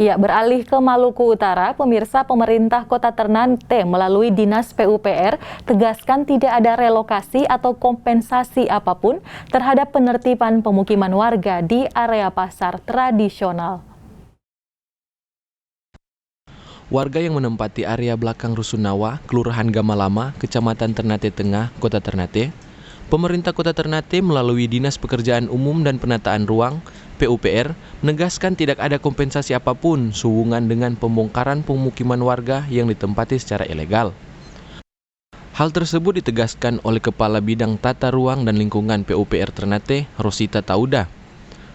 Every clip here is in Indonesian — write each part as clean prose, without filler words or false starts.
Ya, beralih ke Maluku Utara, pemirsa, pemerintah Kota Ternate melalui Dinas PUPR tegaskan tidak ada relokasi atau kompensasi apapun terhadap penertiban pemukiman warga di area pasar tradisional. Warga yang menempati area belakang Rusunawa, Kelurahan Gamalama, Kecamatan Ternate Tengah, Kota Ternate, pemerintah Kota Ternate melalui Dinas Pekerjaan Umum dan Penataan Ruang PUPR menegaskan tidak ada kompensasi apapun sehubungan dengan pembongkaran pemukiman warga yang ditempati secara ilegal. Hal tersebut ditegaskan oleh Kepala Bidang Tata Ruang dan Lingkungan PUPR Ternate, Rosita Tauda.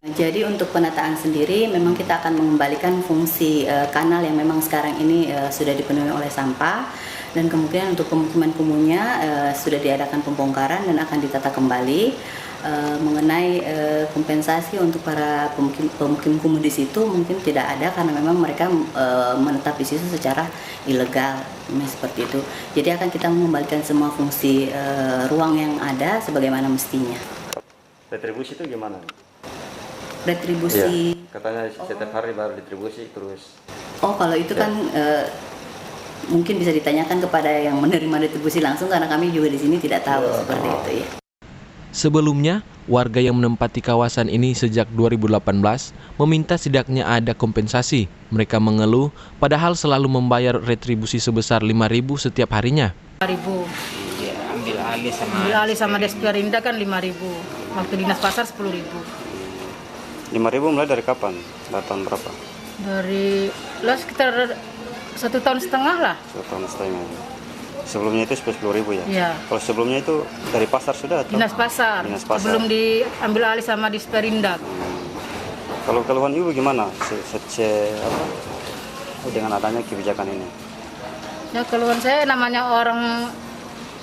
Jadi untuk penataan sendiri memang kita akan mengembalikan fungsi kanal yang memang sekarang ini sudah dipenuhi oleh sampah, dan kemungkinan untuk pemukiman kumuhnya sudah diadakan pembongkaran dan akan ditata kembali. Mengenai kompensasi untuk para pemukim kumuh di situ mungkin tidak ada karena memang mereka menetap di situ secara ilegal, seperti itu. Jadi akan kita mengembalikan semua fungsi ruang yang ada sebagaimana mestinya. Retribusi itu gimana? Retribusi? Iya, katanya setiap hari baru retribusi terus. Oh, kalau itu kan mungkin bisa ditanyakan kepada yang menerima retribusi langsung karena kami juga di sini tidak tahu seperti itu ya. Sebelumnya, warga yang menempati kawasan ini sejak 2018 meminta setidaknya ada kompensasi. Mereka mengeluh padahal selalu membayar retribusi sebesar 5.000 setiap harinya. 5.000. Ya, ambil alih sama Desperinda kan 5.000. Waktu dinas pasar 10.000. 5.000 mulai dari kapan? Tahun berapa? Dari sekitar 1,5 tahun lah. 1,5 tahun. Sebelumnya itu 10.000 ya? Iya. Kalau sebelumnya itu dari pasar sudah atau? Dinas pasar. Sebelum diambil alih sama Desperinda. Kalau keluhan ibu gimana? Dengan adanya kebijakan ini? Ya, keluhan saya namanya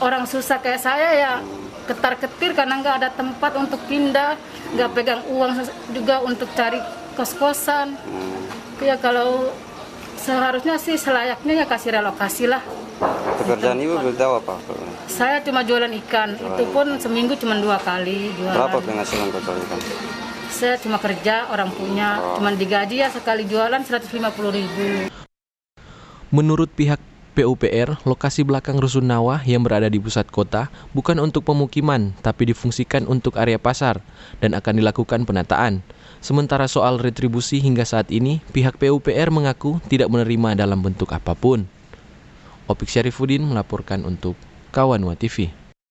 orang susah kayak saya ya ketar-ketir karena nggak ada tempat untuk pindah, nggak pegang uang juga untuk cari kos-kosan. Ya kalau seharusnya sih selayaknya ya kasih relokasi lah. Pekerjaan ibu beritahu apa? Saya cuma jualan ikan, itu pun seminggu cuma 2 kali jualan. Berapa penghasilan total ikan? Saya cuma kerja, orang punya, cuma digaji ya sekali jualan 150.000. Menurut pihak PUPR, lokasi belakang Rusunawa yang berada di pusat kota bukan untuk pemukiman, tapi difungsikan untuk area pasar dan akan dilakukan penataan. Sementara soal retribusi hingga saat ini, pihak PUPR mengaku tidak menerima dalam bentuk apapun. Opik Syarifuddin melaporkan untuk Kawanwa TV.